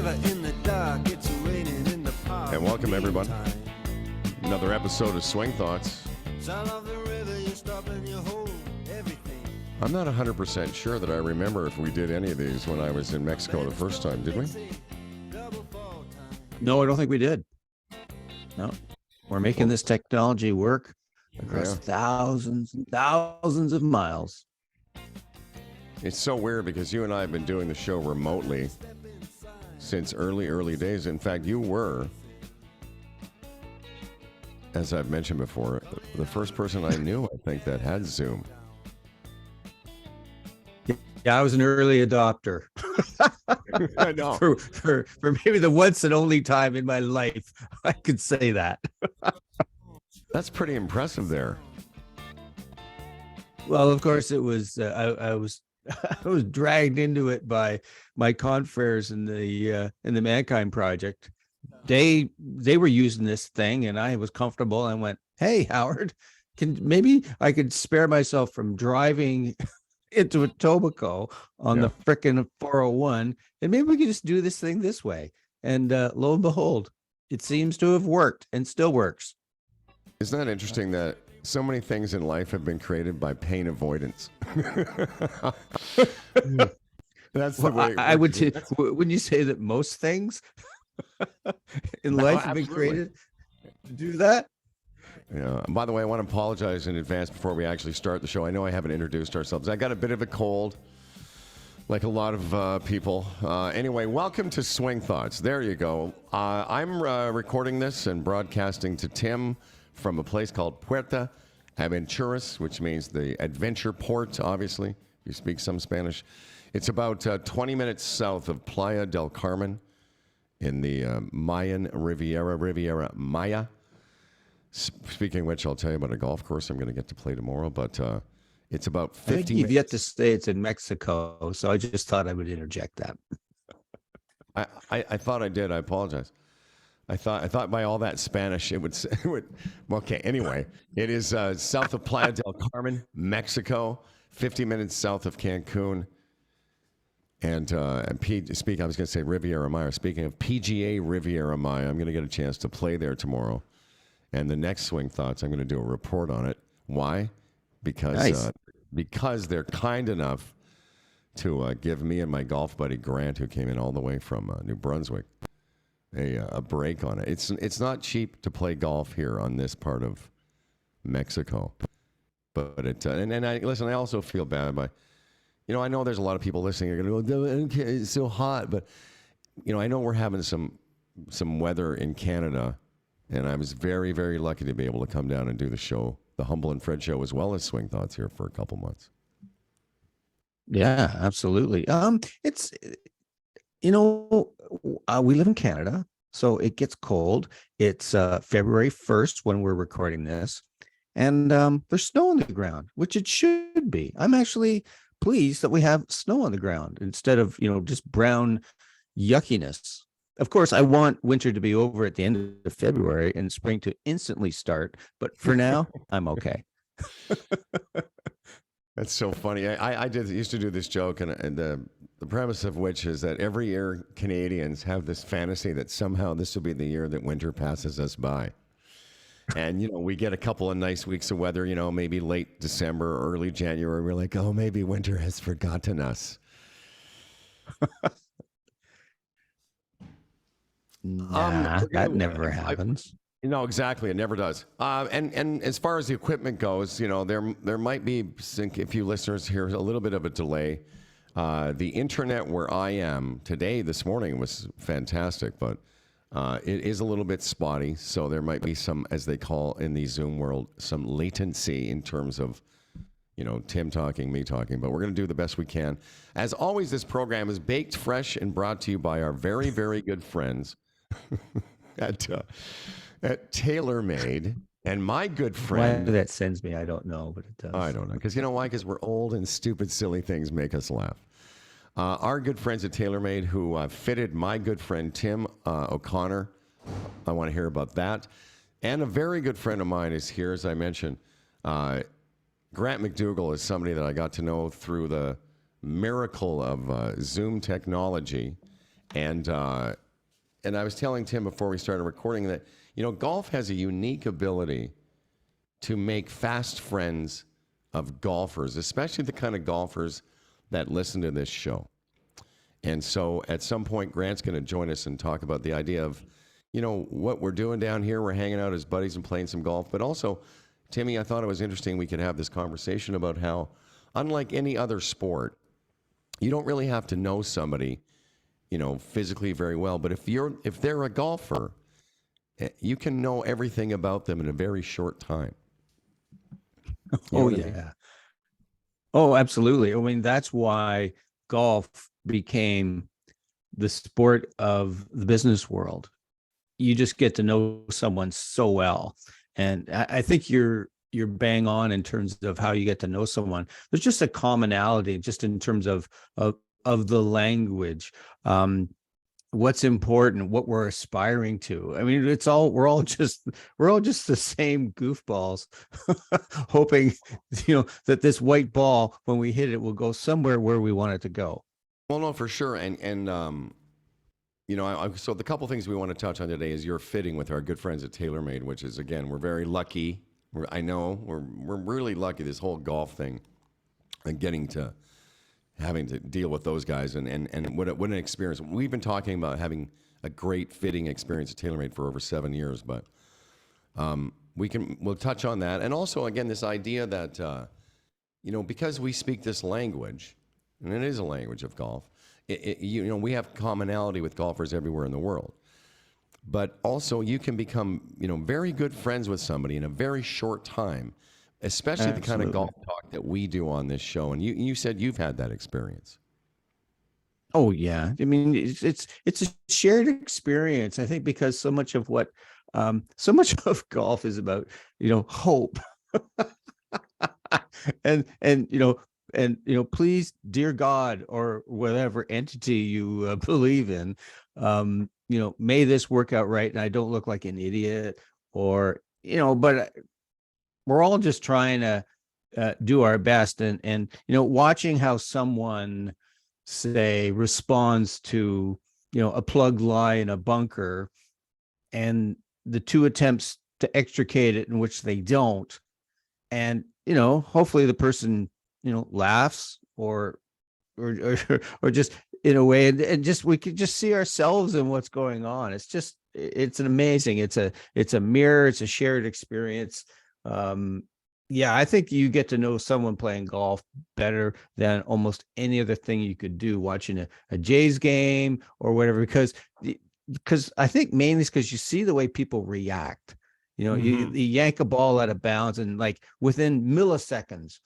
in the dark, it's raining in the park. And welcome, everyone. Another episode of Swing Thoughts. Sound of the river, you stop and you hold everything. I'm not 100% sure that I remember if we did any of these when I was in Mexico the first time, did we? No, I don't think we did. No. We're making this technology work across thousands and thousands of miles. It's so weird because you and I have been doing the show remotely since early days. In fact, you were, as I've mentioned before, the first person I knew, I think, that had Zoom. Yeah, I was an early adopter. I know. For maybe the once and only time in my life I could say that. That's pretty impressive there. Well, of course, it was. I was dragged into it by my confreres in the Mankind Project. They were using this thing, and I was comfortable. I went, "Hey, Howard, maybe I could spare myself from driving into a Etobicoke on the frickin' 401, and maybe we could just do this thing this way." And lo and behold, it seems to have worked and still works. Isn't that interesting that so many things in life have been created by pain avoidance? That's the way I would say, wouldn't you say that most things in life have been created to do that? Yeah. By the way, I want to apologize in advance before we actually start the show. I know I haven't introduced ourselves. I got a bit of a cold, like a lot of people. Anyway, welcome to Swing Thoughts. There you go. I'm recording this and broadcasting to Tim from a place called Puerto Aventuras, which means the adventure port, obviously. You speak some Spanish. It's about 20 minutes south of Playa del Carmen in the Mayan Riviera Maya. Speaking of which, I'll tell you about a golf course I'm going to get to play tomorrow, but it's about 50 minutes. You've yet to say it's in Mexico, so I just thought I would interject that. I thought I did. I apologize. I thought by all that Spanish it would okay, anyway, it is south of Playa del Carmen, Mexico, 50 minutes south of Cancun. And I was going to say Riviera Maya. Speaking of PGA Riviera Maya, I'm going to get a chance to play there tomorrow. And the next Swing Thoughts, I'm going to do a report on it. Why? Because they're kind enough to give me and my golf buddy Grant, who came in all the way from New Brunswick, a break on it. It's not cheap to play golf here on this part of Mexico, but it and I listen. I also feel bad by, I know there's a lot of people listening. You're going to go, okay, it's so hot, but I know we're having some weather in Canada, and I was very, very lucky to be able to come down and do the show, the Humble and Fred show, as well as Swing Thoughts here for a couple months. Yeah, absolutely. It's we live in Canada, so it gets cold. It's February 1st when we're recording this, and there's snow on the ground, which it should be. I'm actually pleased that we have snow on the ground instead of, just brown yuckiness. Of course, I want winter to be over at the end of February and spring to instantly start, but for now, I'm okay. That's so funny. I used to do this joke, and the premise of which is that every year Canadians have this fantasy that somehow this will be the year that winter passes us by. And, we get a couple of nice weeks of weather, maybe late December or early January. We're like, oh, maybe winter has forgotten us. That never happens. Exactly. It never does. And as far as the equipment goes, there might be, if you listeners hear a little bit of a delay. The internet where I am today, this morning, was fantastic, but it is a little bit spotty. So there might be some, as they call in the Zoom world, some latency in terms of, Tim talking, me talking, but we're going to do the best we can. As always, this program is baked fresh and brought to you by our very, very good friends at TaylorMade, and my good friend. Why that sends me, I don't know, but it does. I don't know, because you know why? Because we're old and stupid, silly things make us laugh. Our good friends at TaylorMade, who fitted my good friend Tim O'Connor. I want to hear about that. And a very good friend of mine is here, as I mentioned. Grant MacDougall is somebody that I got to know through the miracle of Zoom technology. And I was telling Tim before we started recording that, golf has a unique ability to make fast friends of golfers, especially the kind of golfers that listen to this show. And so at some point, Grant's going to join us and talk about the idea of, what we're doing down here. We're hanging out as buddies and playing some golf. But also, Timmy, I thought it was interesting we could have this conversation about how, unlike any other sport, you don't really have to know somebody, physically very well. But if they're a golfer, you can know everything about them in a very short time. Oh, yeah. Oh, absolutely. I mean, that's why golf became the sport of the business world. You just get to know someone so well. And I think you're bang on in terms of how you get to know someone. There's just a commonality just in terms of the language, what's important, what we're aspiring to. I mean, we're all just the same goofballs, hoping, that this white ball, when we hit it, will go somewhere where we want it to go. Well, no, for sure. So the couple things we want to touch on today is your fitting with our good friends at TaylorMade, which is, again, we're very lucky. We're really lucky, this whole golf thing, and having to deal with those guys, and what an experience. We've been talking about having a great fitting experience at TaylorMade for over 7 years, but we'll touch on that. And also, again, this idea that, because we speak this language, and it is a language of golf, we have commonality with golfers everywhere in the world. But also, you can become, very good friends with somebody in a very short time, especially the kind of golf talk that we do on this show. And you said you've had that experience. Oh, yeah. I mean, it's a shared experience, I think, because so much of golf is about, hope. and please, dear God, or whatever entity you believe in, may this work out right and I don't look like an idiot, or, but we're all just trying to do our best. And watching how someone, say, responds to, a plugged lie in a bunker, and the two attempts to extricate it in which they don't. And, hopefully the person, laughs or just in a way, and just, we could just see ourselves in what's going on. It's an amazing, it's a mirror, it's a shared experience. I think you get to know someone playing golf better than almost any other thing you could do, watching a Jays game or whatever, because I think mainly it's because you see the way people react. You yank a ball out of bounds, and like within milliseconds,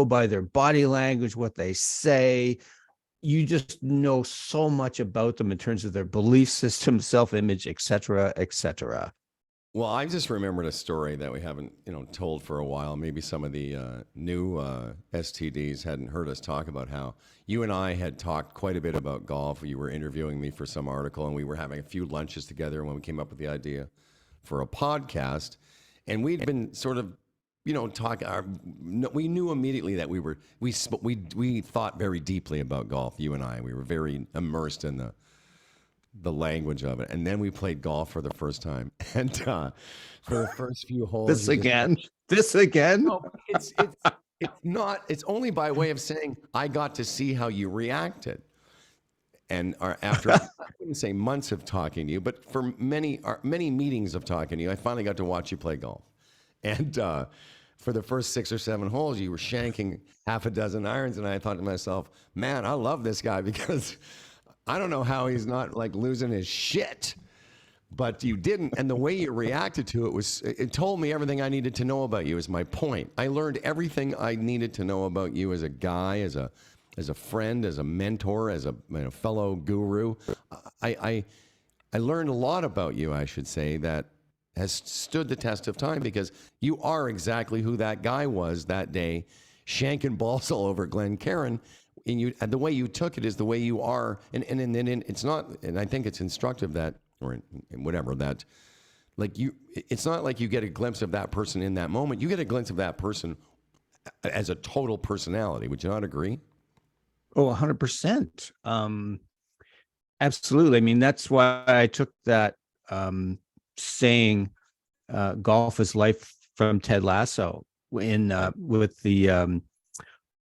by their body language, what they say, you just know so much about them in terms of their belief system, self-image, et cetera, et cetera. Well, I just remembered a story that we haven't, told for a while. Maybe some of the new STDs hadn't heard us talk about how you and I had talked quite a bit about golf. You were interviewing me for some article, and we were having a few lunches together when we came up with the idea for a podcast. And we'd been sort of, talking. We knew immediately that we thought very deeply about golf. You and I, we were very immersed in the language of it. And then we played golf for the first time. And for the first few holes, this again. No, it's only by way of saying I got to see how you reacted. And after, I wouldn't say months of talking to you, but for many meetings of talking to you, I finally got to watch you play golf. And for the first 6 or 7 holes, you were shanking half a dozen irons. And I thought to myself, man, I love this guy, because I don't know how he's not like losing his shit. But you didn't. And the way you reacted to it it told me everything I needed to know about you, is my point. I learned everything I needed to know about you as a guy, as a friend, as a mentor, as a fellow guru. I learned a lot about you, I should say, that has stood the test of time, because you are exactly who that guy was that day, shanking balls all over Glen Cairn. And the way you took it is the way you are. And it's not, and I think it's instructive that, or whatever, that it's not like you get a glimpse of that person in that moment. You get a glimpse of that person as a total personality. Would you not agree? Oh, 100%. Absolutely. I mean, that's why I took that saying, golf is life, from Ted Lasso, in with the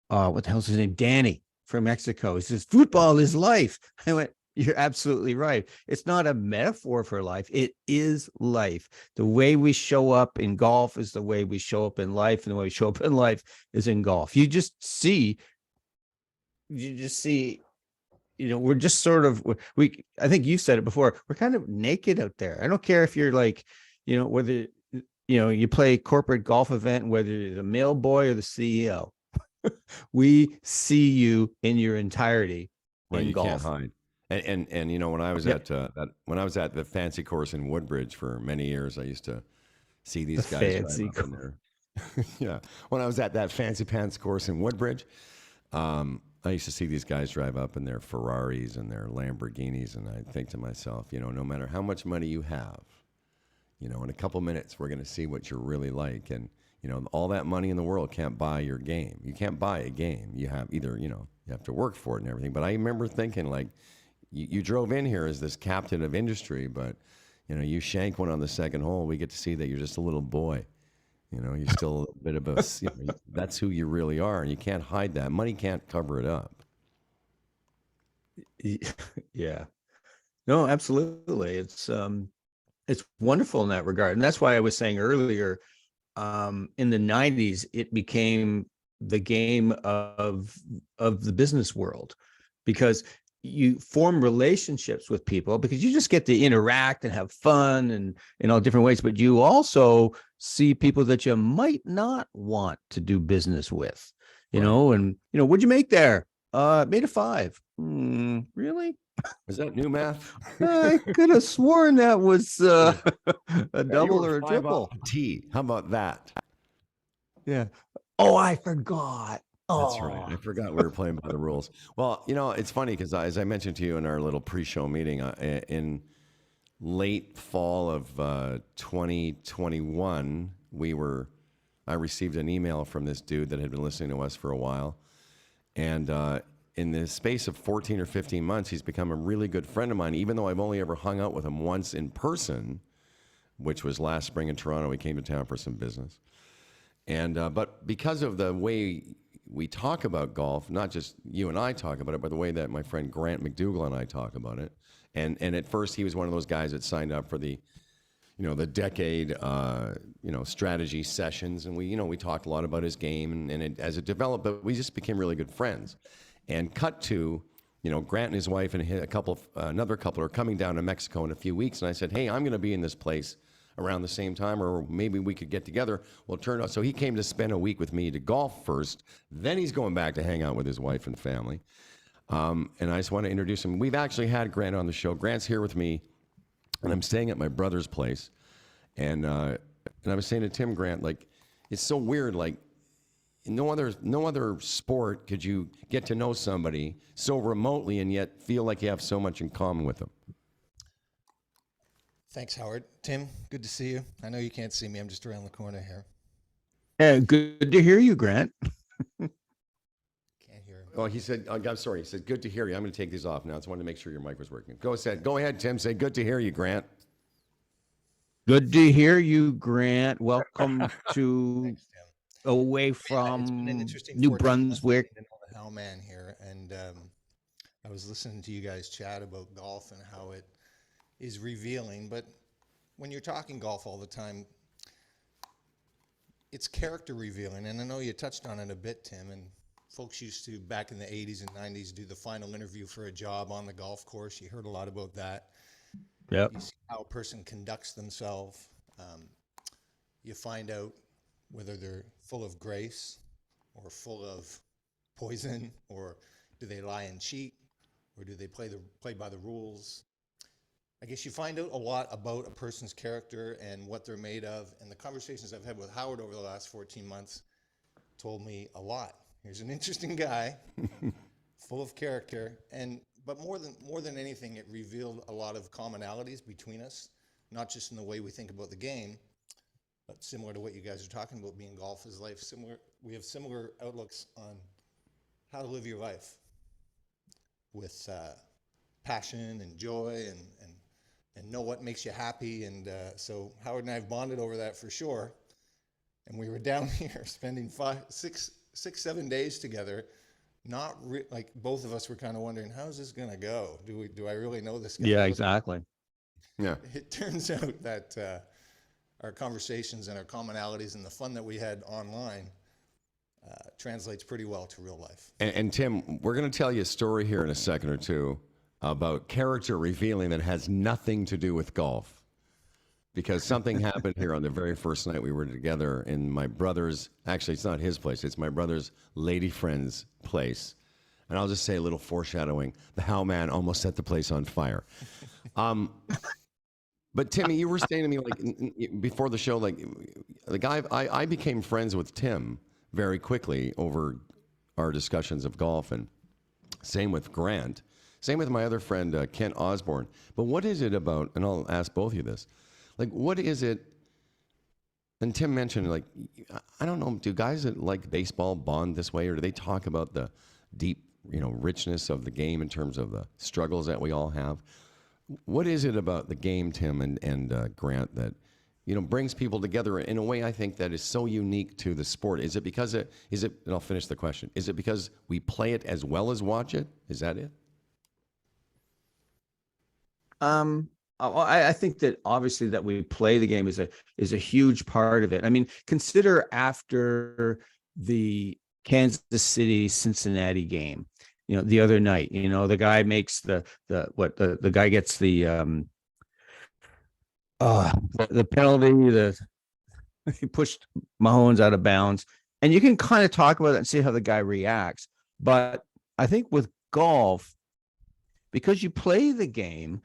what the hell's his name? Danny from Mexico. He says, football is life. I went, you're absolutely right. It's not a metaphor for life. It is life. The way we show up in golf is the way we show up in life, and the way we show up in life is in golf. You just see, we're just sort of, I think you said it before, we're kind of naked out there. I don't care if you're like, whether, you play a corporate golf event, whether you're the mail boy or the CEO, we see you in your entirety Right, in you golf. can't hide. And when I was Yep. when I was at the fancy course in Woodbridge for many years, I used to see these The guys drive fancy up in there. Yeah, when I was at that fancy pants course in Woodbridge, I used to see these guys drive up in their Ferraris and their Lamborghinis, and I think to myself, no matter how much money you have, in a couple minutes we're going to see what you're really like, and all that money in the world can't buy your game. You can't buy a game. You have either, you have to work for it and everything. But I remember thinking, like, you drove in here as this captain of industry, but you shank one on the second hole. We get to see that you're just a little boy. You're still a bit of a, that's who you really are, and you can't hide that. Money can't cover it up. Yeah. No, absolutely. It's wonderful in that regard. And that's why I was saying earlier, in the 90s, it became the game of the business world, because you form relationships with people, because you just get to interact and have fun and in all different ways, but you also see people that you might not want to do business with, Right. and what'd you make there? Made a 5. Really? Is that new math? I could have sworn that was a You double were or a 5 off triple. the tee. How about that? Yeah. Oh, I forgot. That's right. I Oh, forgot we were playing by the rules. Well, it's funny because as I mentioned to you in our little pre-show meeting, in late fall of 2021, I received an email from this dude that had been listening to us for a while, and in the space of 14 or 15 months, he's become a really good friend of mine. Even though I've only ever hung out with him once in person, which was last spring in Toronto. He came to town for some business. And but because of the way we talk about golf, not just you and I talk about it, but the way that my friend Grant MacDougall and I talk about it. And at first he was one of those guys that signed up for the decade strategy sessions, and we talked a lot about his game, and as it developed, but we just became really good friends. And cut to, Grant and his wife and another couple are coming down to Mexico in a few weeks, and I said, hey, I'm going to be in this place around the same time, or maybe we could get together. Well, it turned out, so he came to spend a week with me to golf first. Then he's going back to hang out with his wife and family. And I just want to introduce him. We've actually had Grant on the show. Grant's here with me, and I'm staying at my brother's place. And I was saying to Tim, Grant, like, it's so weird. Like, in no other sport could you get to know somebody so remotely and yet feel like you have so much in common with them. Thanks, Howard. Tim, good to see you. I know you can't see me. I'm just around the corner here. yeah. Good to hear you, Grant. Can't hear him. Oh, he said, I'm sorry. He said, good to hear you. I'm going to take these off now. I just wanted to make sure your mic was working. Go ahead, Tim. Say, good to hear you, Grant. Good to hear you, Grant. Welcome to Thanks, Tim. away It's been an from interesting New 14 months Brunswick. getting to know the Hellman here, and I was listening to you guys chat about golf and how it is revealing. But when you're talking golf all the time, it's character revealing. And I know you touched on it a bit, Tim, and folks used to, back in the 80s and 90s, do the final interview for a job on the golf course. You heard a lot about that. Yep. You see how a person conducts themselves. You find out whether they're full of grace or full of poison, or do they lie and cheat, or do they play by the rules. I guess you find out a lot about a person's character and what they're made of. And the conversations I've had with Howard over the last 14 months told me a lot. Here's an interesting guy, full of character, but more than anything, it revealed a lot of commonalities between us, not just in the way we think about the game, but similar to what you guys are talking about, being golf is life. We have similar outlooks on how to live your life with passion and joy and know what makes you happy. And so Howard and I have bonded over that for sure. And we were down here spending 7 days together. Like both of us were kind of wondering, how's this going to go? Do I really know this guy? Yeah, exactly. Yeah. It turns out that our conversations and our commonalities and the fun that we had online translates pretty well to real life. And Tim, we're going to tell you a story here in a second or two about character revealing that has nothing to do with golf. Because something happened here on the very first night we were together in my brother's, actually it's not his place, it's my brother's lady friend's place. And I'll just say a little foreshadowing, the How Man almost set the place on fire. But Timmy, you were saying to me like before the show, like I became friends with Tim very quickly over our discussions of golf, and same with Grant, same with my other friend Kent Osborne. But what is it about? And I'll ask both of you this: like, what is it? And Tim mentioned, like, I don't know, do guys that like baseball bond this way, or do they talk about the deep, richness of the game in terms of the struggles that we all have? What is it about the game, Tim and Grant, that brings people together in a way I think that is so unique to the sport? Is it because and I'll finish the question. Is it because we play it as well as watch it? Is that it? I think that obviously that we play the game is a huge part of it. I mean, consider after the Kansas City Cincinnati game, the other night, the guy makes the guy gets the penalty, he pushed Mahomes out of bounds, and you can kind of talk about it and see how the guy reacts. But I think with golf, because you play the game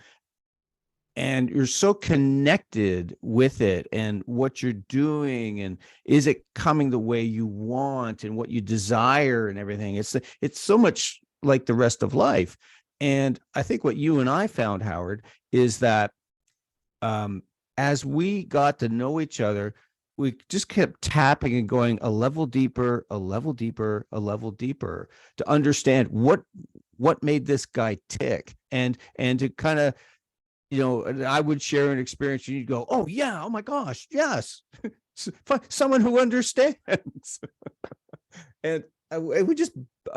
and you're so connected with it and what you're doing, and is it coming the way you want and what you desire and everything, it's so much like the rest of life. And I think what you and I found, Howard, is that as we got to know each other, we just kept tapping and going a level deeper, a level deeper, a level deeper to understand what made this guy tick, and to kind of, I would share an experience and you'd go, oh yeah, oh my gosh, yes, someone who understands. And I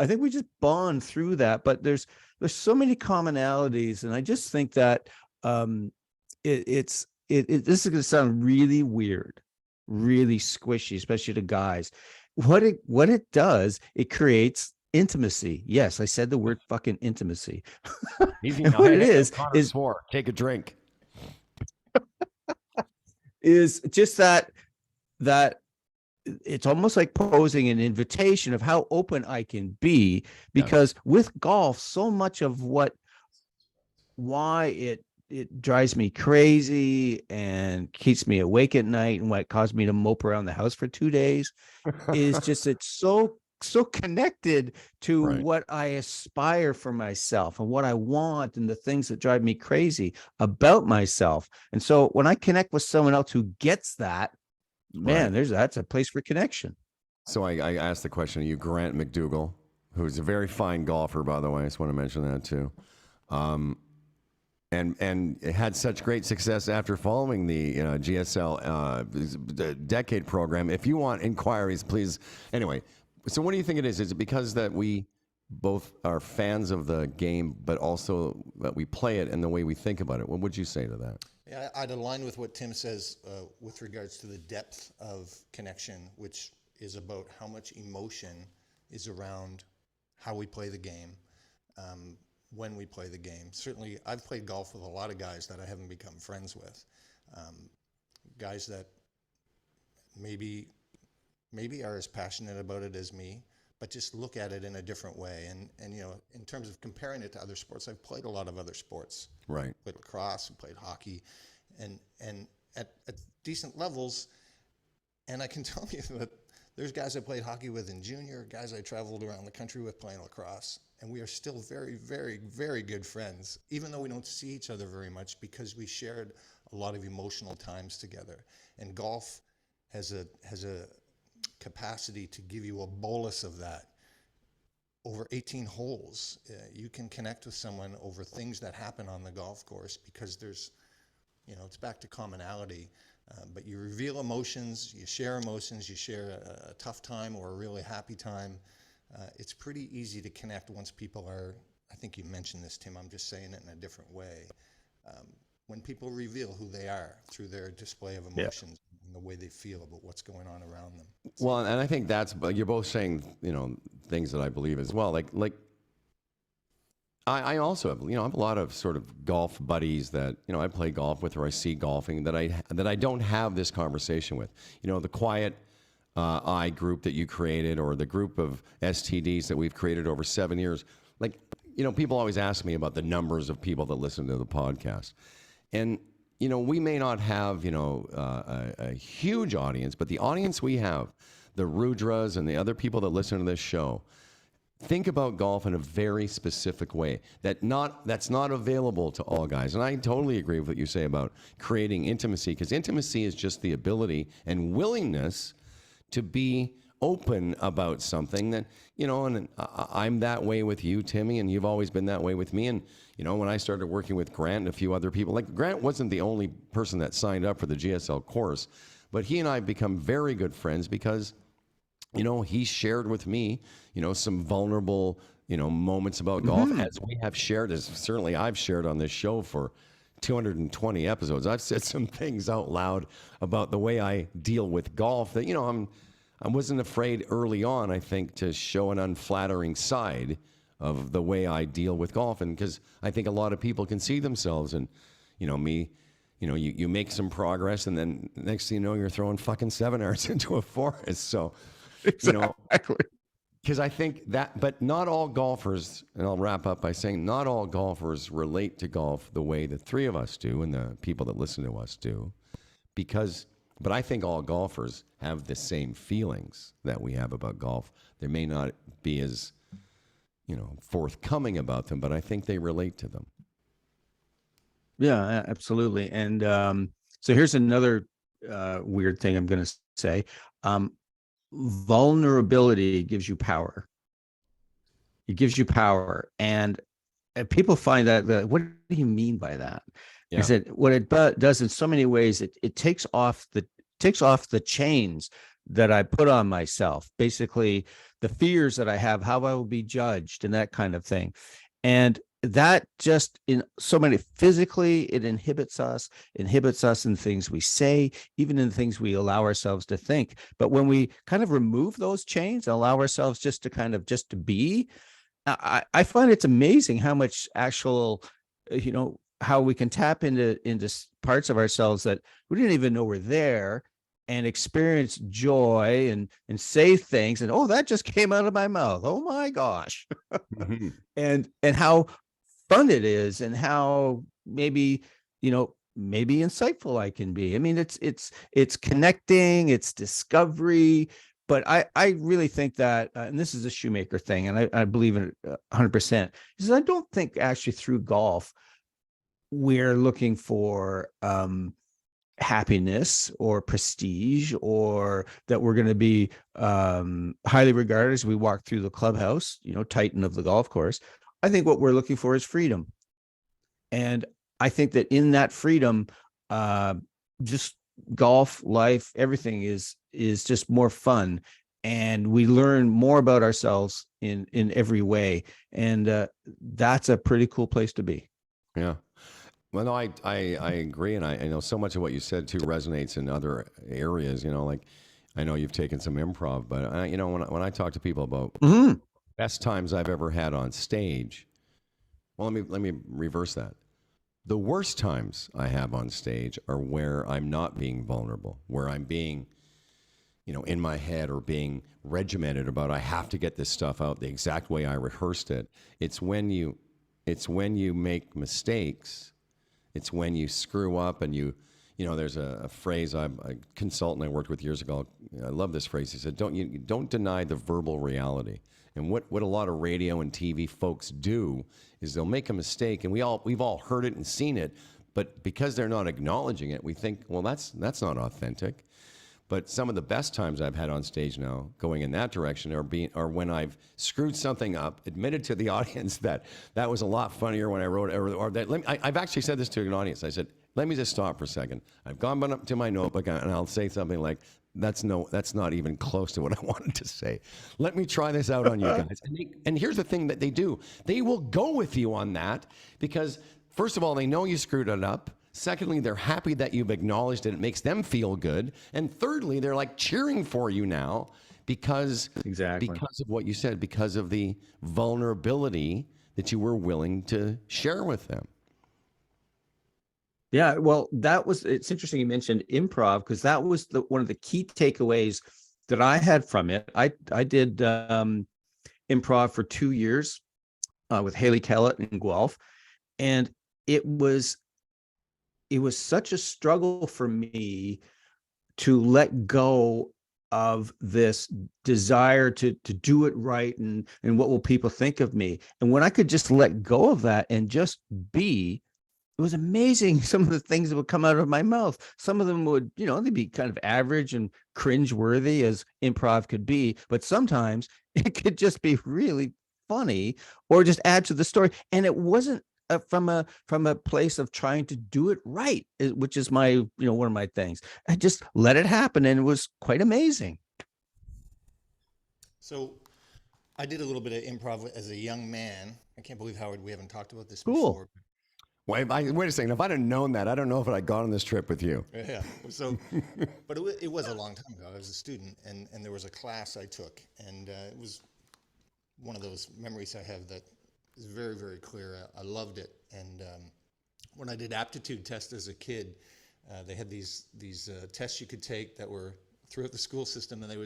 think we just bond through that. But there's so many commonalities, and I just think that this is going to sound really weird, really squishy, especially to guys. What it does, it creates intimacy. Yes, I said the word fucking intimacy. Easy And now. what Hey, it hey, is Connor swore. Take a drink. is just that it's almost like posing an invitation of how open I can be, because with golf, so much of why it drives me crazy and keeps me awake at night and what caused me to mope around the house for 2 days is just, it's so connected to what I aspire for myself and what I want and the things that drive me crazy about myself. And so when I connect with someone else who gets that, man, that's a place for connection. So I asked the question of you, Grant MacDougall, who's a very fine golfer, by the way. I just want to mention that too. And had such great success after following the GSL decade program. If you want inquiries, please. Anyway, so what do you think it is? Is it because that we both are fans of the game, but also that we play it and the way we think about it? What would you say to that? Yeah, I'd align with what Tim says with regards to the depth of connection, which is about how much emotion is around how we play the game, when we play the game. Certainly, I've played golf with a lot of guys that I haven't become friends with, guys that maybe are as passionate about it as me, but just look at it in a different way. And in terms of comparing it to other sports, I've played a lot of other sports. Right. Played lacrosse, played hockey, and at decent levels. And I can tell you that there's guys I played hockey with in junior, guys I traveled around the country with playing lacrosse, and we are still very, very, very good friends, even though we don't see each other very much, because we shared a lot of emotional times together. And golf has a capacity to give you a bolus of that over 18 holes. You can connect with someone over things that happen on the golf course because there's, it's back to commonality. But you reveal emotions, you share a tough time or a really happy time. It's pretty easy to connect once people are, I think you mentioned this, Tim, I'm just saying it in a different way. When people reveal who they are through their display of emotions and the way they feel about what's going on around them. Well, and I think you're both saying, things that I believe as well. Like I also have, I have a lot of sort of golf buddies that, I play golf with or I see golfing that I don't have this conversation with. The quiet eye group that you created or the group of STDs that we've created over 7 years. Like, people always ask me about the numbers of people that listen to the podcast. And, we may not have, a huge audience, but the audience we have, the Rudras and the other people that listen to this show, think about golf in a very specific way that's not available to all guys. And I totally agree with what you say about creating intimacy, because intimacy is just the ability and willingness to be open about something that, and I'm that way with you, Timmy, and you've always been that way with me. And, when I started working with Grant and a few other people, like Grant wasn't the only person that signed up for the GSL course, but he and I have become very good friends because he shared with me, some vulnerable, moments about golf, as we have shared, as certainly I've shared on this show for 220 episodes. I've said some things out loud about the way I deal with golf that, I wasn't afraid early on, I think, to show an unflattering side of the way I deal with golf. And because I think a lot of people can see themselves in, me. You make some progress and then next thing you know, you're throwing fucking 7 irons into a forest. So, Exactly. Because I think that, but not all golfers, and I'll wrap up by saying not all golfers relate to golf the way the three of us do and the people that listen to us do. But I think all golfers have the same feelings that we have about golf. They may not be as, forthcoming about them, but I think they relate to them. Yeah, absolutely. And so here's another weird thing I'm going to say. Vulnerability gives you power. It gives you power. And people find that, what do you mean by that? Yeah. I said, what it does in so many ways, it takes off the chains that I put on myself, basically the fears that I have, how I will be judged and that kind of thing. And that just in so many, physically, it inhibits us in things we say, even in things we allow ourselves to think. But when we kind of remove those chains and allow ourselves just to be, I find it's amazing how much actual, how we can tap into parts of ourselves that we didn't even know were there and experience joy and say things and, oh, that just came out of my mouth. Oh my gosh. Mm-hmm. and how fun it is and how maybe insightful I can be. I mean, it's connecting, it's discovery, but I really think that, and this is a Shoemaker thing, and I believe in it 100%, is I don't think actually through golf, we're looking for happiness or prestige or that we're going to be highly regarded as we walk through the clubhouse, Titan of the golf course. I think what we're looking for is freedom. And I think that in that freedom, just golf, life, everything is just more fun. And we learn more about ourselves in every way. And that's a pretty cool place to be. Yeah. Well, no, I agree. And I know so much of what you said too resonates in other areas, like I know you've taken some improv, but when I talk to people about best times I've ever had on stage, well, let me reverse that. The worst times I have on stage are where I'm not being vulnerable, where I'm being, in my head or being regimented about I have to get this stuff out the exact way I rehearsed it. It's when you make mistakes. It's when you screw up and there's a phrase a consultant I worked with years ago. I love this phrase. He said, don't deny the verbal reality. And what a lot of radio and TV folks do is they'll make a mistake, and we've all heard it and seen it, but because they're not acknowledging it, we think, well, that's not authentic. But some of the best times I've had on stage now, going in that direction, are when I've screwed something up, admitted to the audience that that was a lot funnier when I wrote it, or that I've actually said this to an audience. I said, let me just stop for a second. I've gone up to my notebook and I'll say something like, that's not even close to what I wanted to say. Let me try this out on you guys. And here's the thing that they do. They will go with you on that because, first of all, they know you screwed it up. Secondly, they're happy that you've acknowledged it. It makes them feel good. And thirdly, they're like cheering for you now because of what you said, because of the vulnerability that you were willing to share with them. Yeah, well, it's interesting you mentioned improv because that was one of the key takeaways that I had from it. I did improv for 2 years with Haley Kellett in Guelph, and it was such a struggle for me to let go of this desire to do it right and what will people think of me. And when I could just let go of that and just be, it was amazing some of the things that would come out of my mouth. Some of them would, they'd be kind of average and cringe-worthy as improv could be, but sometimes it could just be really funny or just add to the story. And it wasn't from a place of trying to do it right, which is my, one of my things. I just let it happen, and it was quite amazing. So I did a little bit of improv as a young man. I can't believe, Howard, we haven't talked about this before. Wait a second. If I'd have known that, I don't know if I'd gone on this trip with you. Yeah. So, but it was a long time ago. I was a student, and there was a class I took, and it was one of those memories I have that is very, very clear. I loved it. And when I did aptitude tests as a kid, they had these tests you could take that were throughout the school system, and they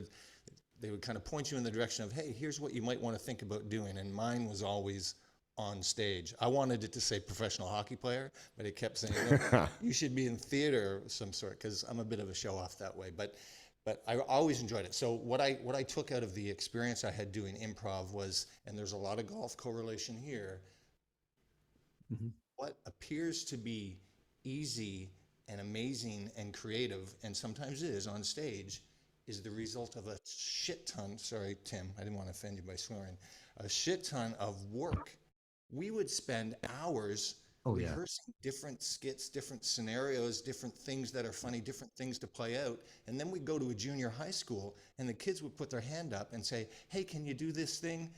would kind of point you in the direction of, hey, here's what you might want to think about doing. And mine was always on stage. I wanted it to say professional hockey player, but it kept saying, you should be in theater of some sort, because I'm a bit of a show off that way. But I always enjoyed it. So what I took out of the experience I had doing improv was, and there's a lot of golf correlation here, what appears to be easy and amazing and creative, and sometimes is on stage, is the result of a shit ton, sorry, Tim, I didn't want to offend you by swearing, a shit ton of work. We would spend hours rehearsing different skits, different scenarios, different things that are funny, different things to play out. And then we'd go to a junior high school, and the kids would put their hand up and say, hey, can you do this thing?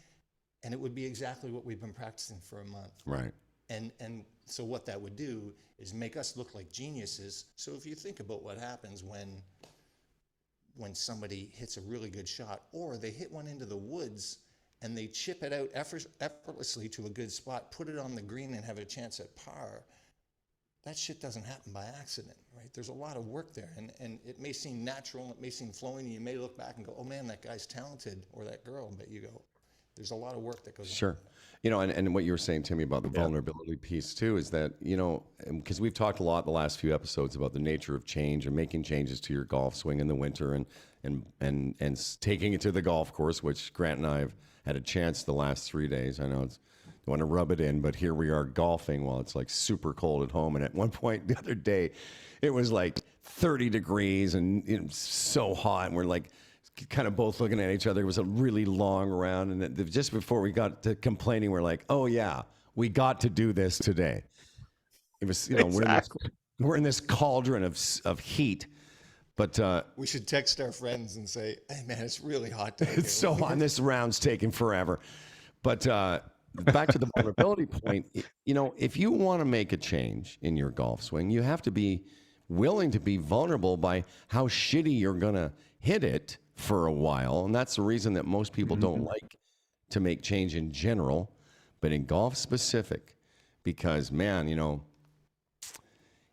And it would be exactly what we've been practicing for a month. Right. And so what that would do is make us look like geniuses. So if you think about what happens when somebody hits a really good shot, or they hit one into the woods and they chip it out effortlessly to a good spot, put it on the green and have a chance at par, that shit doesn't happen by accident, right? There's a lot of work there, and it may seem natural, it may seem flowing, and you may look back and go, oh man, that guy's talented, or that girl, but you go, there's a lot of work that goes on. Sure. And what you were saying, Timmy, about the vulnerability piece too, is that, because we've talked a lot the last few episodes about the nature of change and making changes to your golf swing in the winter and taking it to the golf course, which Grant and I have had a chance the last 3 days. I know don't want to rub it in, but here we are golfing while it's like super cold at home. And at one point the other day, it was like 30 degrees and so hot. And we're like kind of both looking at each other. It was a really long round. And just before we got to complaining, we're like, oh yeah, we got to do this today. It was, we're in this cauldron of heat. But we should text our friends and say, hey man, it's really hot today. It's so hot, and this round's taking forever. But back to the vulnerability point, if you want to make a change in your golf swing, you have to be willing to be vulnerable by how shitty you're going to hit it for a while. And that's the reason that most people don't like to make change in general, but in golf specific, because man,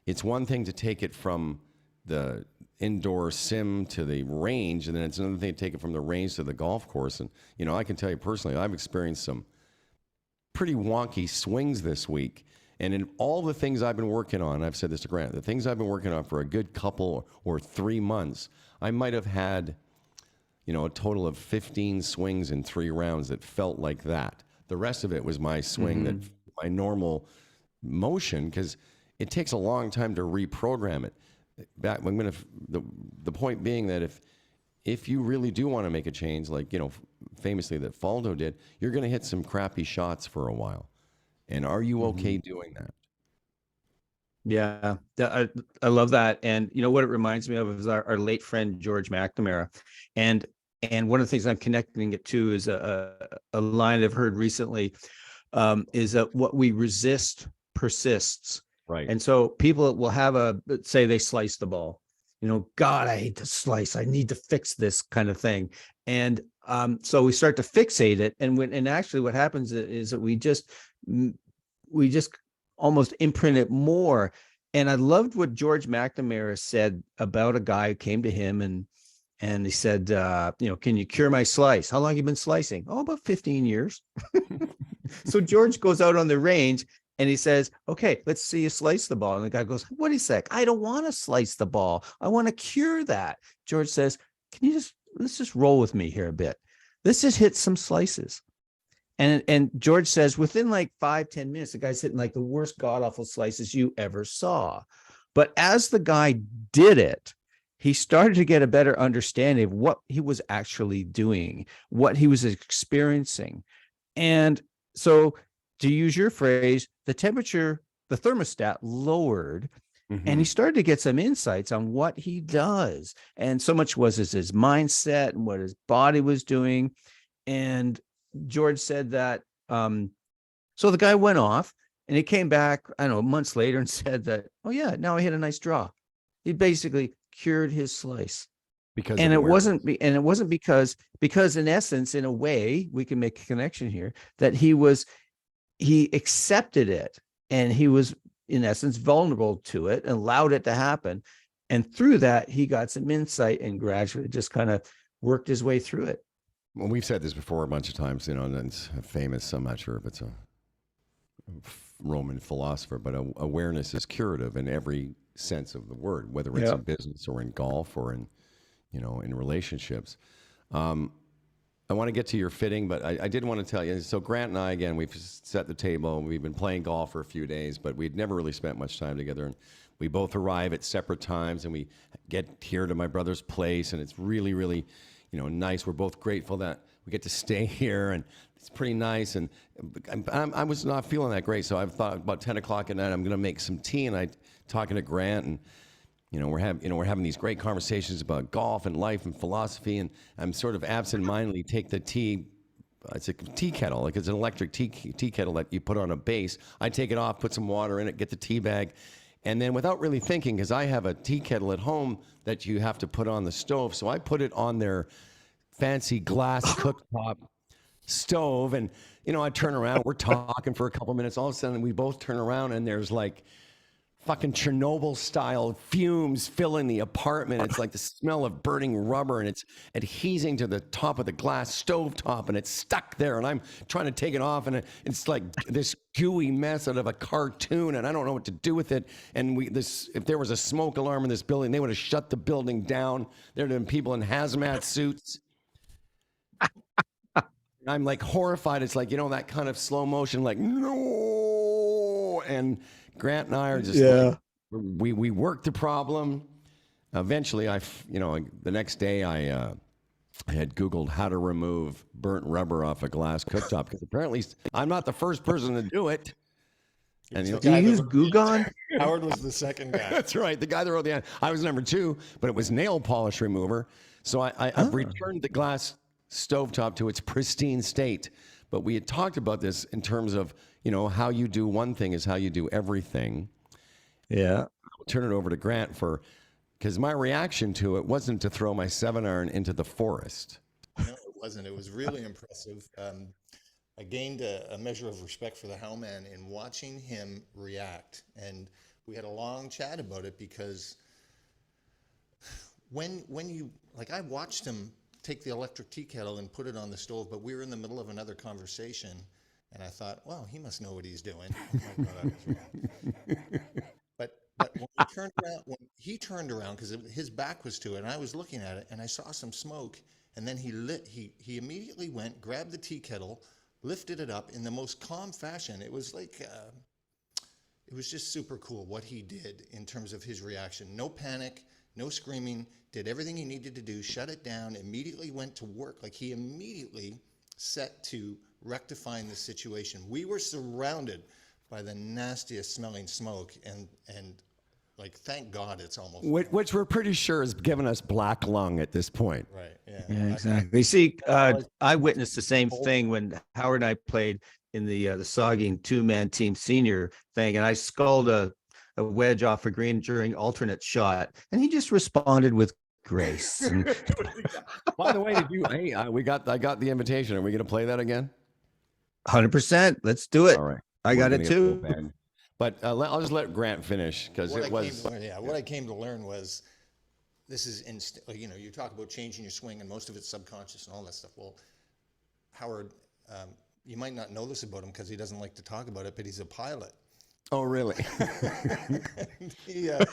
it's one thing to take it from the indoor sim to the range, and then it's another thing to take it from the range to the golf course. And I can tell you personally, I've experienced some pretty wonky swings this week, and in all the things I've been working on, I've said this to Grant, the things I've been working on for a good couple or 3 months, I might have had a total of 15 swings in 3 rounds that felt like that. The rest of it was my swing, that my normal motion, because it takes a long time to reprogram it. back. I'm gonna the point being that if you really do want to make a change, like famously that Faldo did, you're gonna hit some crappy shots for a while. And are you okay doing that? Yeah, I love that. And you know what it reminds me of is our late friend George McNamara, and one of the things I'm connecting it to is a line I've heard recently, is that what we resist persists. Right. And so people will have say they slice the ball, God, I hate to slice. I need to fix this kind of thing. And so we start to fixate it. And actually what happens is that we just almost imprint it more. And I loved what George McNamara said about a guy who came to him and he said, can you cure my slice? How long have you been slicing? Oh, about 15 years. So George goes out on the range and he says, okay, let's see you slice the ball. And the guy goes, what a sec. I don't want to slice the ball. I want to cure that. George says, let's just roll with me here a bit. Let's just hit some slices. And George says within like 5-10 minutes, the guy's hitting like the worst god awful slices you ever saw. But as the guy did it, he started to get a better understanding of what he was actually doing, what he was experiencing. And so, to use your phrase, the thermostat lowered, and he started to get some insights on what he does. And so much was his mindset and what his body was doing. And George said that, so the guy went off and he came back, I don't know, months later and said that, oh yeah, now I hit a nice draw. He basically cured his slice. And it wasn't because in essence, in a way, we can make a connection here that he accepted it and he was in essence vulnerable to it and allowed it to happen. And through that, he got some insight and gradually just kind of worked his way through it. Well, we've said this before a bunch of times, and it's famous. I'm not sure if it's a Roman philosopher, but awareness is curative in every sense of the word, whether it's in business or in golf or in relationships. I want to get to your fitting, but I did want to tell you. So Grant and I, again, we've set the table. We've been playing golf for a few days, but we'd never really spent much time together. And we both arrive at separate times, and we get here to my brother's place, and it's really, really, nice. We're both grateful that we get to stay here, and it's pretty nice. And I was not feeling that great, so I thought about 10 o'clock at night, I'm going to make some tea, and I talking to Grant, and we're having these great conversations about golf and life and philosophy, and I'm sort of absentmindedly take the tea. It's a tea kettle, like it's an electric tea kettle that you put on a base. I take it off, put some water in it, get the tea bag, and then without really thinking, because I have a tea kettle at home that you have to put on the stove, so I put it on their fancy glass cooktop stove, and I turn around, we're talking for a couple minutes, all of a sudden we both turn around and there's like fucking Chernobyl style fumes filling the apartment. It's like the smell of burning rubber, and it's adhesing to the top of the glass stove top, and it's stuck there, and I'm trying to take it off, and it's like this gooey mess out of a cartoon, and I don't know what to do with it. And if there was a smoke alarm in this building, they would have shut the building down. There'd have been people in hazmat suits. I'm like horrified. It's like, that kind of slow motion, like, no. And Grant and I are just like, we worked the problem. Eventually, the next day I had Googled how to remove burnt rubber off a glass cooktop, because apparently I'm not the first person to do it. And do you use Gugon? Howard was the second guy. That's right. The guy that wrote the, I was number 2, but it was nail polish remover. So I've returned the glass stovetop to its pristine state. But we had talked about this in terms of, how you do one thing is how you do everything. Yeah. I'll turn it over to Grant because my reaction to it wasn't to throw my 7-iron into the forest. No, it wasn't. It was really impressive. I gained a measure of respect for the Howman in watching him react. And we had a long chat about it, because when you, like, I watched him take the electric tea kettle and put it on the stove, but we were in the middle of another conversation, and I thought, well, he must know what he's doing. Oh my God, I was wrong. But when he turned around, because his back was to it, and I was looking at it, and I saw some smoke, and then he immediately went, grabbed the tea kettle, lifted it up in the most calm fashion. It was like it was just super cool what he did in terms of his reaction. No panic, no screaming, did everything he needed to do, shut it down, immediately went to work. Like he immediately set to rectifying the situation. We were surrounded by the nastiest smelling smoke, and like, thank God it's almost Which we're pretty sure has given us black lung at this point. right. Yeah, exactly. See, I witnessed the same thing when Howard and I played in the Saugeen two-man team senior thing, and I sculled a wedge off a green during alternate shot, and he just responded with grace. And By the way, hey, I got the invitation. Are we going to play that again? 100%. Let's do it. All right. I got it too. But I'll just let Grant finish because what I came to learn was this is you talk about changing your swing and most of it's subconscious and all that stuff. Well, Howard, you might not know this about him because he doesn't like to talk about it, but he's a pilot. Oh, really? Yeah.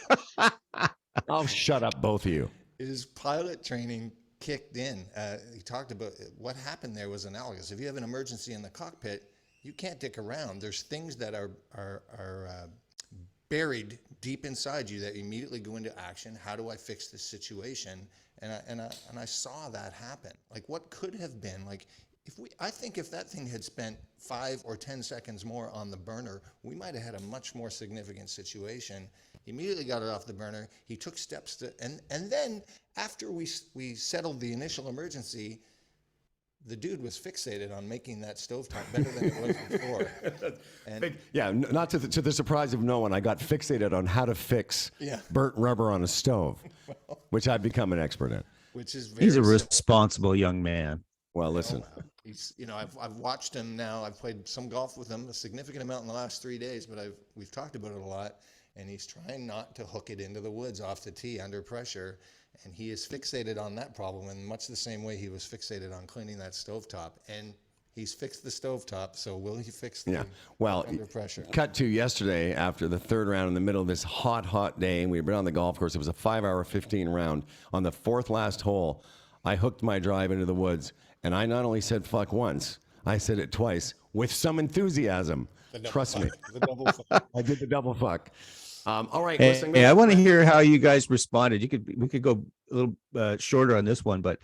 Oh, shut up, both of you. His pilot training kicked in. He talked about what happened there was analogous. If you have an emergency in the cockpit, you can't dick around. There's things that are buried deep inside you that immediately go into action. How do I fix this situation? And I saw that happen. Like what could have been like I think if that thing had spent 5 or 10 seconds more on the burner, we might have had a much more significant situation. He immediately got it off the burner. He took steps to, and then after we settled the initial emergency, the dude was fixated on making that stovetop better than it was before. And yeah, not to the surprise of no one, I got fixated on how to fix burnt rubber on a stove, which I've become an expert in. Which is very He's a responsible young man. Well, listen. He's, I've watched him now. I've played some golf with him, a significant amount in the last 3 days, but we've talked about it a lot. And he's trying not to hook it into the woods off the tee under pressure. And he is fixated on that problem in much the same way he was fixated on cleaning that stovetop. And he's fixed the stovetop, so will he fix the under pressure? Cut to yesterday after the third round in the middle of this hot day, and we'd been on the golf course. It was a 5-hour, 15 round. On the fourth last hole, I hooked my drive into the woods, and I not only said fuck once, I said it twice with some enthusiasm. Trust me. The double fuck. I did the double fuck. All right. Hey, I want to hear how you guys responded. We could go a little shorter on this one, but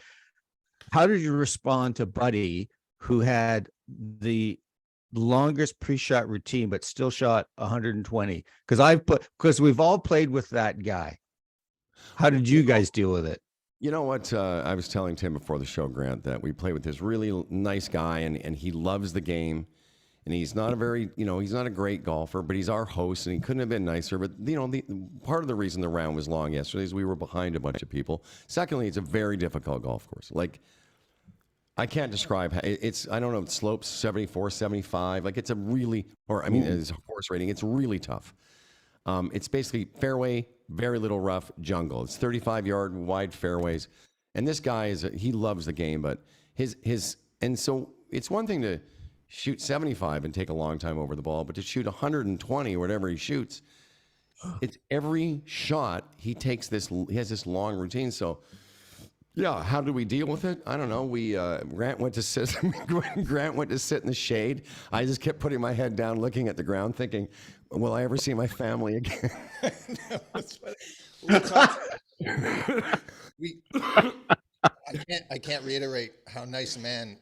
how did you respond to Buddy, who had the longest pre-shot routine but still shot 120? Because we've all played with that guy. How did you guys deal with it? You know what? I was telling Tim before the show, Grant, that we play with this really nice guy, and he loves the game. And he's not he's not a great golfer, but he's our host, and he couldn't have been nicer. But, the part of the reason the round was long yesterday is we were behind a bunch of people. Secondly, it's a very difficult golf course. Like, I can't describe it's, I don't know, slopes 74, 75. Like, it's a really, it's a course rating. It's really tough. It's basically fairway, very little rough, jungle. It's 35-yard wide fairways. And this guy he loves the game, but and so it's one thing to shoot 75 and take a long time over the ball, but to shoot 120 or whatever he shoots, it's every shot he has this long routine. So yeah, how do we deal with it? I don't know. Grant went to sit in the shade. I just kept putting my head down, looking at the ground, thinking, will I ever see my family again? I can't reiterate how nice a man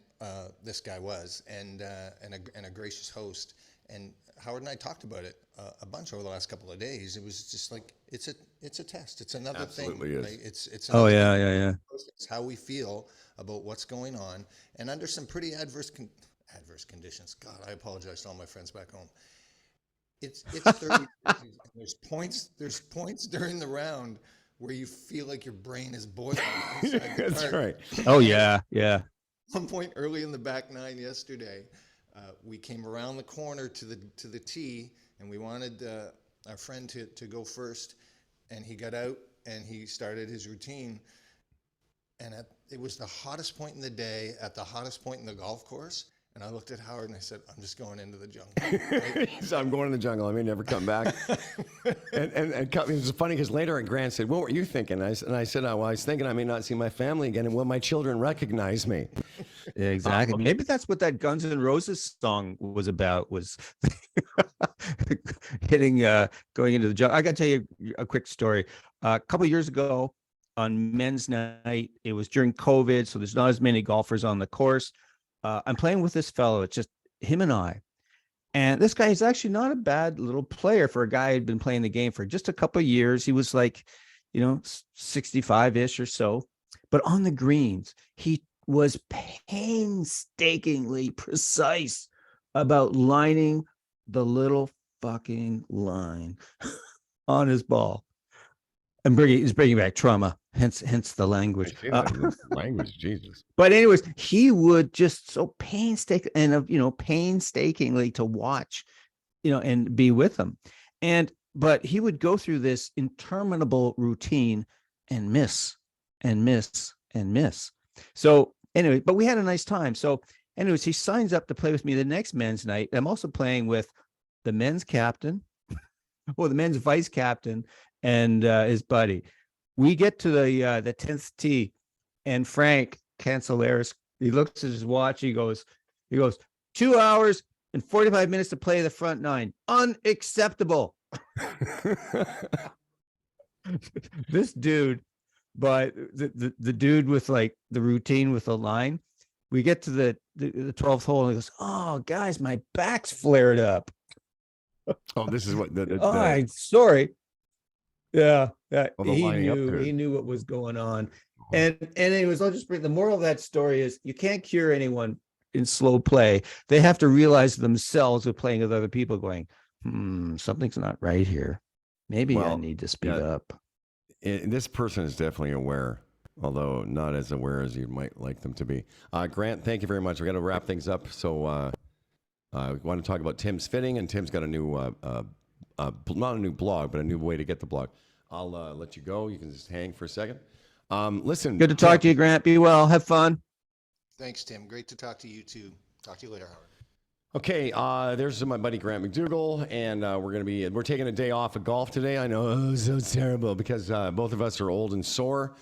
this guy was, and a gracious host. And Howard and I talked about it a bunch over the last couple of days. It was just like it's a test. It's another Absolutely thing. is. Right? It's Yeah. It's how we feel about what's going on, and under some pretty adverse conditions. God, I apologize to all my friends back home. It's 30. There's points during the round where you feel like your brain is boiling. That's right. Oh yeah. One point early in the back nine yesterday, we came around the corner to the tee, and we wanted our friend to go first, and he got out and he started his routine, and it was the hottest point in the day at the hottest point in the golf course. And I looked at Howard and I said, I'm just going into the jungle. Right? So I'm going in the jungle. I may never come back. and it was funny because later Grant said, what were you thinking? And I said, I was thinking I may not see my family again, and will my children recognize me? Exactly. Maybe that's what that Guns N' Roses song was about, was hitting going into the jump. I got to tell you a quick story. A couple of years ago on men's night, it was during COVID, so there's not as many golfers on the course. I'm playing with this fellow. It's just him and I. And this guy is actually not a bad little player for a guy who'd been playing the game for just a couple of years. He was like, 65-ish or so. But on the greens, he was painstakingly precise about lining the little fucking line on his ball. And he's bringing back trauma, hence the language. Language, Jesus. But anyways, he would just so painstakingly to watch, and be with him. But he would go through this interminable routine and miss and miss and miss. So anyway, but we had a nice time. So anyways, he signs up to play with me the next men's night. I'm also playing with the men's captain, the men's vice captain, and his buddy. We get to the 10th tee, and Frank Cancelaris, he looks at his watch. He goes, 2 hours and 45 minutes to play the front nine. Unacceptable. This dude, but the dude with like the routine with the line, we get to the 12th hole, and he goes, "Oh, guys, my back's flared up." Oh, this is what I'm sorry. Yeah. He He knew what was going on. And anyways, I'll just bring the moral of that story is you can't cure anyone in slow play. They have to realize themselves with playing with other people going, something's not right here. Maybe I need to speed up. This person is definitely aware, although not as aware as you might like them to be. Grant, thank you very much. We got to wrap things up. So we want to talk about Tim's Fitting, and Tim's got a new, not a new blog, but a new way to get the blog. I'll let you go. You can just hang for a second. Listen. Good to talk to you, Grant. Be well. Have fun. Thanks, Tim. Great to talk to you too. Talk to you later, Howard. Okay, there's my buddy Grant MacDougall, and we're taking a day off of golf today. I know, so terrible, because both of us are old and sore.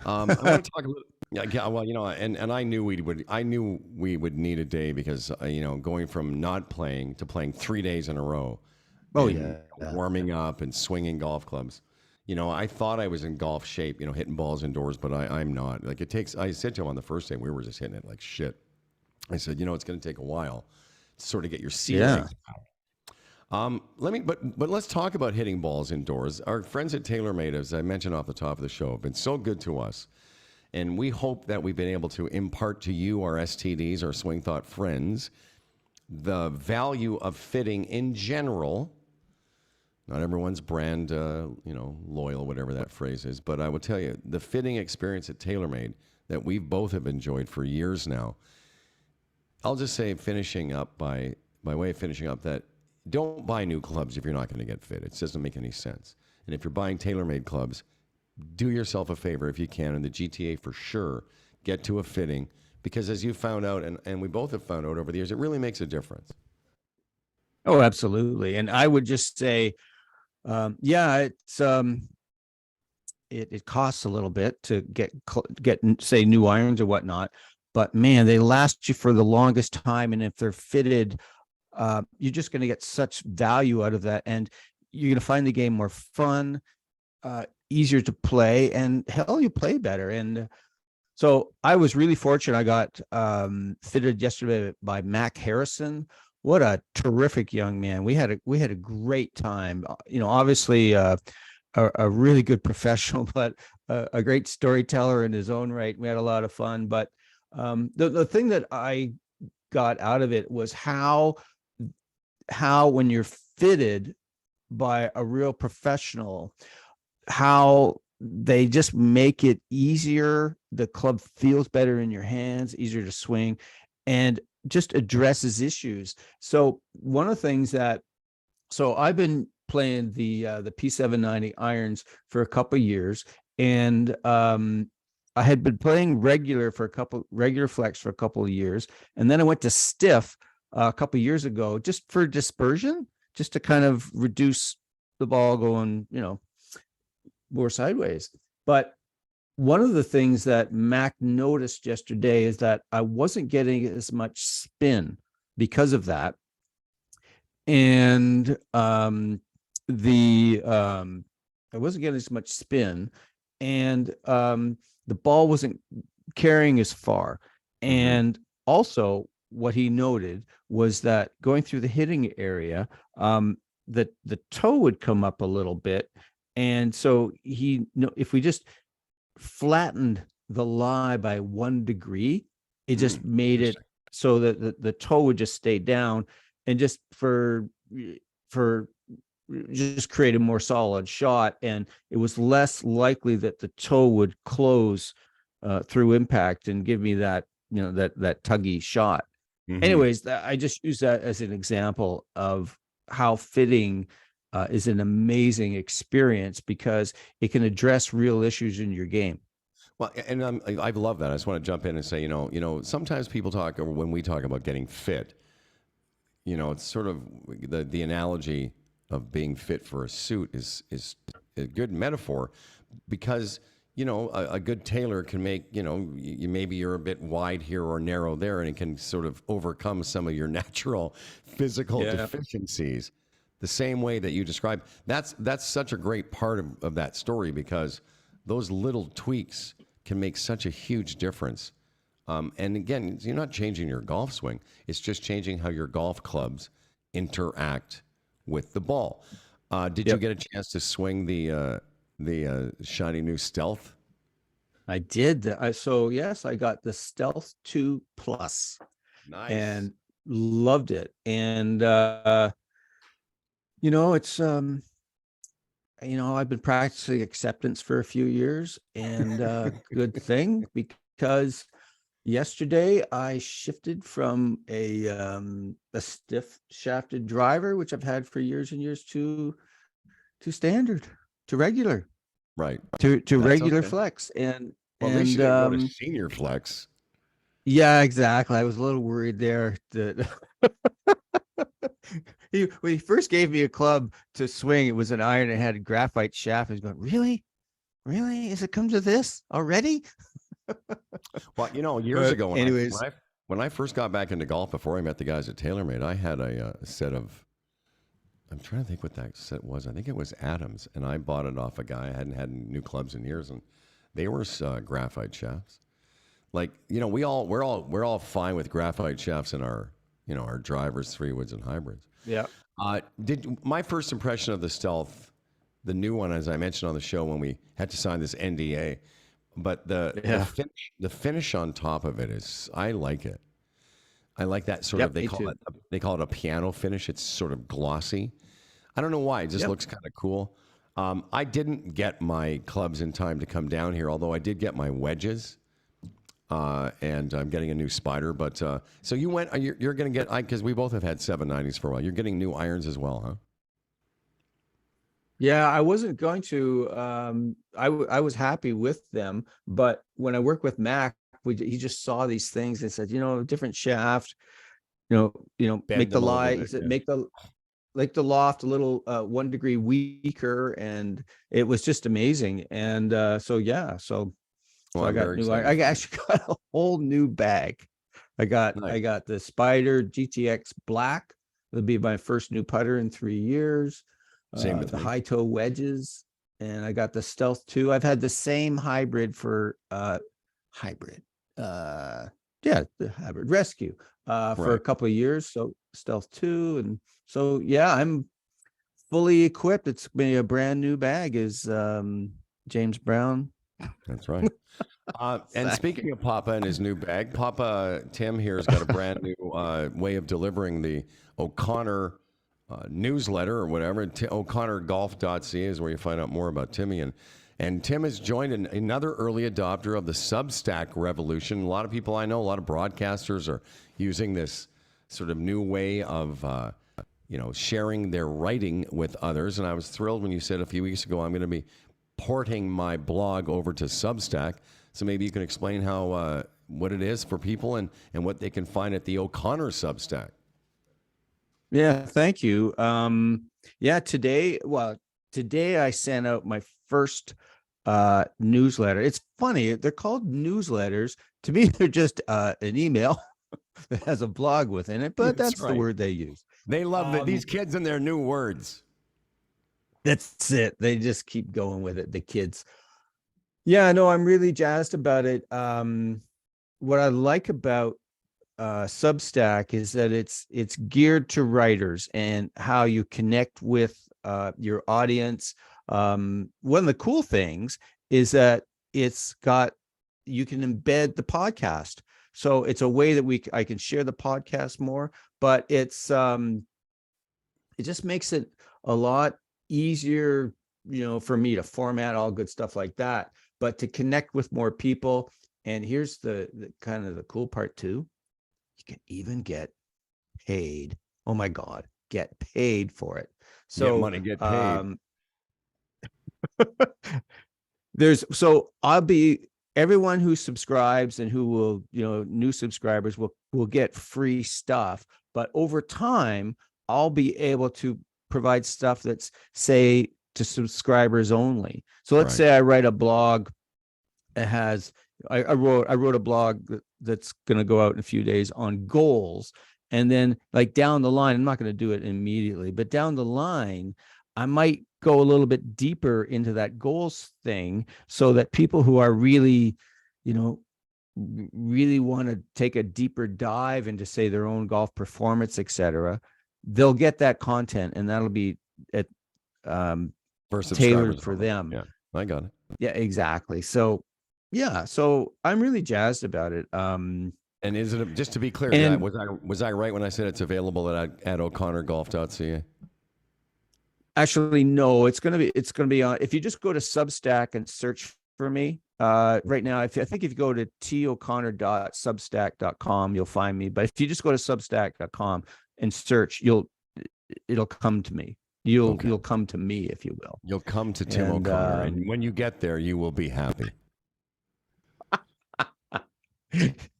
I want to talk a little. Yeah, well, and I knew we would need a day because going from not playing to playing 3 days in a row. Warming up and swinging golf clubs. I thought I was in golf shape, hitting balls indoors, but I'm not. Like I said to him on the first day, we were just hitting it like shit. I said, it's going to take a while to sort of get your seat. Yeah. But let's talk about hitting balls indoors. Our friends at TaylorMade, as I mentioned off the top of the show, have been so good to us. And we hope that we've been able to impart to you, our STDs, our Swing Thought friends, the value of fitting in general. Not everyone's brand, loyal, whatever that phrase is. But I will tell you, the fitting experience at TaylorMade that we both have enjoyed for years now, I'll just say, finishing up by way of finishing up, that don't buy new clubs if you're not going to get fit. It doesn't make any sense. And if you're buying TaylorMade clubs, do yourself a favor if you can, in the GTA for sure, get to a fitting, because as you found out, and we both have found out over the years, it really makes a difference. Oh, absolutely. And I would just say, it's it costs a little bit to get say new irons or whatnot, but man, they last you for the longest time. And if they're fitted, you're just going to get such value out of that, and you're going to find the game more fun, easier to play, and hell, you play better. And so I was really fortunate. I got fitted yesterday by Mac Harrison. What a terrific young man. We had a great time. Obviously a really good professional, but a great storyteller in his own right. We had a lot of fun. But the thing that I got out of it was how when you're fitted by a real professional, how they just make it easier. The club feels better in your hands, easier to swing, and just addresses issues. So one of the things so I've been playing the P790 irons for a couple of years, and I had been playing regular flex for a couple of years, and then I went to stiff a couple of years ago just for dispersion, just to kind of reduce the ball going, more sideways. But one of the things that Mac noticed yesterday is that I wasn't getting as much spin because of that. And I wasn't getting as much spin, and the ball wasn't carrying as far. And also what he noted was that going through the hitting area, the toe would come up a little bit. And so if we just flattened the lie by 1 degree, it just made it so that the toe would just stay down, and just for just create a more solid shot, and it was less likely that the toe would close through impact and give me that, that tuggy shot. Anyways, I just use that as an example of how fitting is an amazing experience, because it can address real issues in your game. Well, and I love that. I just want to jump in and say, sometimes people talk, or when we talk about getting fit, it's sort of the analogy of being fit for a suit is a good metaphor, because a good tailor can make, maybe you're a bit wide here or narrow there, and it can sort of overcome some of your natural physical deficiencies. The same way that you described, that's such a great part of that story, because those little tweaks can make such a huge difference. And again, you're not changing your golf swing. It's just changing how your golf clubs interact with the ball. Did you get a chance to swing the shiny new Stealth? I did. So yes, I got the Stealth 2 Plus. Nice. And loved it. And it's I've been practicing acceptance for a few years, and good thing, because yesterday I shifted from a stiff shafted driver, which I've had for years and years, to standard, to regular, right, to regular flex, and at least you didn't go to senior flex. Yeah, exactly. I was a little worried there that when he first gave me a club to swing, it was an iron and had a graphite shaft. I was going, really? Is it come to this already? Well, years ago, anyways, when I first got back into golf, before I met the guys at TaylorMade, I had a set of, I'm trying to think what that set was. I think it was Adams, and I bought it off a guy. I hadn't had new clubs in years, and they were graphite shafts. Like, we're all fine with graphite shafts in our, our drivers, 3-woods, and hybrids. Yeah. My first impression of the Stealth, the new one, as I mentioned on the show when we had to sign this NDA, but the finish on top of it is, I like it. I like that sort of, they call it a piano finish. It's sort of glossy. I don't know why. It just looks kind of cool. I didn't get my clubs in time to come down here, although I did get my wedges. And I'm getting a new Spider. But so you went, you're going to get, because we both have had 790s for a while. You're getting new irons as well, huh? Yeah, I wasn't going to. I was happy with them, but when I work with Mac, he just saw these things and said, different shaft, make the lie. He said, make the loft a little 1 degree weaker, and it was just amazing. And so I got new. I actually got a whole new bag. I got the Spider GTX Black. It'll be my first new putter in 3 years. Same with the high toe wedges, and I got the Stealth 2. I've had the same hybrid for the hybrid rescue for a couple of years. So Stealth 2, and so I'm fully equipped. It's been a brand new bag, is James Brown. That's right. And speaking of Papa and his new bag, Papa Tim here has got a brand new way of delivering the O'Connor newsletter or whatever. O'ConnorGolf.ca is where you find out more about Timmy. And Tim has joined another early adopter of the Substack revolution. A lot of people I know, a lot of broadcasters are using this sort of new way of sharing their writing with others. And I was thrilled when you said a few weeks ago, I'm going to be porting my blog over to Substack. So maybe you can explain how what it is for people and what they can find at the O'Connor Substack. Yeah, thank you. Today I sent out my first newsletter. It's funny. They're called newsletters. To me, they're just an email that has a blog within it, but that's the word they use. They love that these kids and their new words. That's it. They just keep going with it. The kids. Yeah, no, I'm really jazzed about it. What I like about Substack is that it's geared to writers and how you connect with your audience. One of the cool things is that you can embed the podcast. So it's a way that I can share the podcast more, but it just makes it a lot easier, for me to format, all good stuff like that, but to connect with more people. And here's the kind of the cool part too. You can even get paid. Oh my God, get paid for it. So get money, get paid. I'll be everyone who subscribes and who will, new subscribers will get free stuff. But over time, I'll be able to provide stuff that's, say, to subscribers only. So let's say I write a blog that has, I wrote a blog that's going to go out in a few days on goals. And then like down the line, I'm not going to do it immediately, but down the line, I might go a little bit deeper into that goals thing so that people who are really, really want to take a deeper dive into, say, their own golf performance, etc., they'll get that content, and that'll be tailored for them. Yeah, I got it. Yeah, exactly. So, so I'm really jazzed about it. And is it, just to be clear, was I right when I said it's available at o'connorgolf.ca? Actually, no, it's gonna be on. If you just go to Substack and search for me right now, I think if you go to toconnor.substack.com, you'll find me. But if you just go to substack.com and search, it'll come to me. You'll come to me, if you will. You'll come to Tim O'Connor, and when you get there, you will be happy.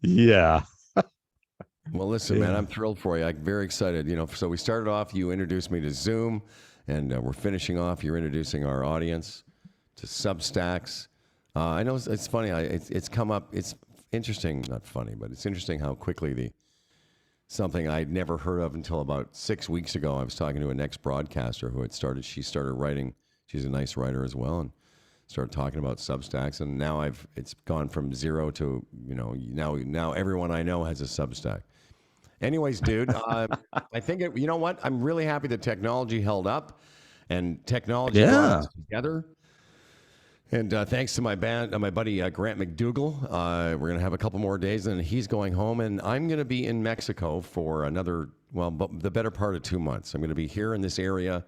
Yeah. Well, listen, man, I'm thrilled for you. I'm very excited. So we started off, you introduced me to Zoom, and we're finishing off, you're introducing our audience to Substacks. I know it's funny. It's come up. It's interesting, not funny, but it's interesting how quickly something I'd never heard of until about 6 weeks ago. I was talking to an ex-broadcaster who she started writing. She's a nice writer as well, and started talking about Substacks, and now it's gone from zero to, now everyone I know has a Substack. Anyways, dude, I think you know what? I'm really happy that technology held up, and technology brought us together. And thanks to my buddy Grant MacDougall, we're gonna have a couple more days, and he's going home, and I'm gonna be in Mexico for the better part of 2 months. I'm gonna be here in this area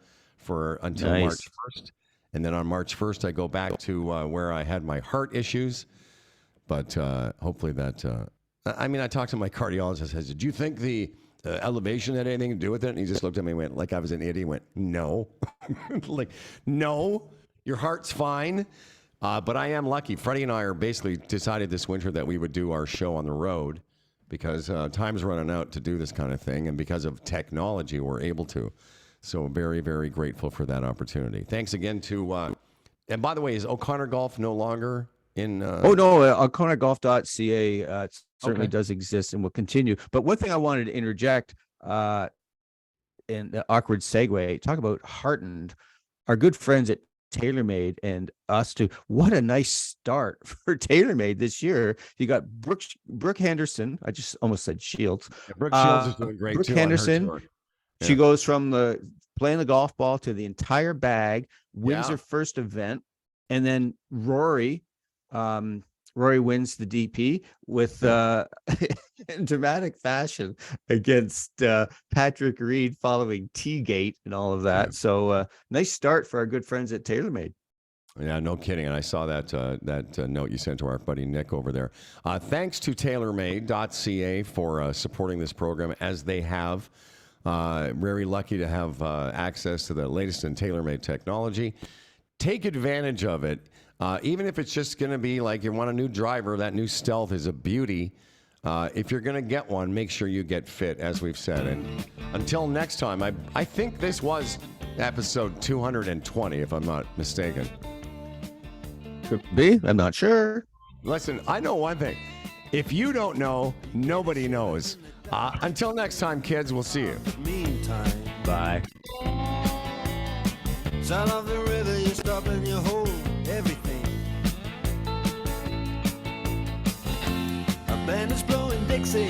until March 1st. And then on March 1st, I go back to where I had my heart issues. But hopefully that... I talked to my cardiologist. I said, "Do you think the elevation had anything to do with it?" And he just looked at me and went, like I was an idiot. He went, "No." Like, no, your heart's fine. But I am lucky. Freddie and I are basically decided this winter that we would do our show on the road because time's running out to do this kind of thing. And because of technology, we're able to. So very, very grateful for that opportunity. Thanks again to, and by the way, is O'Connor Golf no longer in? Oh no, o'connorgolf.ca certainly does exist and will continue. But one thing I wanted to interject, in the awkward segue, talk about heartened, our good friends at TaylorMade and us too. What a nice start for TaylorMade this year. You got Brooke Henderson. I just almost said Shields. Yeah, Brooke Shields is doing great Brooke too. Henderson. She goes from playing the golf ball to the entire bag, wins her first event, and then Rory wins the DP with in dramatic fashion against Patrick Reed following T-Gate and all of that. Yeah. So nice start for our good friends at TaylorMade. Yeah, no kidding. And I saw that note you sent to our buddy Nick over there. Thanks to TaylorMade.ca for supporting this program as they have. Very lucky to have access to the latest in TaylorMade technology. Take advantage of it. Even if it's just going to be like you want a new driver, that new Stealth is a beauty. If you're going to get one, make sure you get fit, as we've said. And until next time, I think this was episode 220, if I'm not mistaken. Could be. I'm not sure. Listen, I know one thing. If you don't know, nobody knows. Until next time, kids, we'll see you. Meantime, Bye. sound of the river, you stop and you hold everything. A band is blowing Dixie.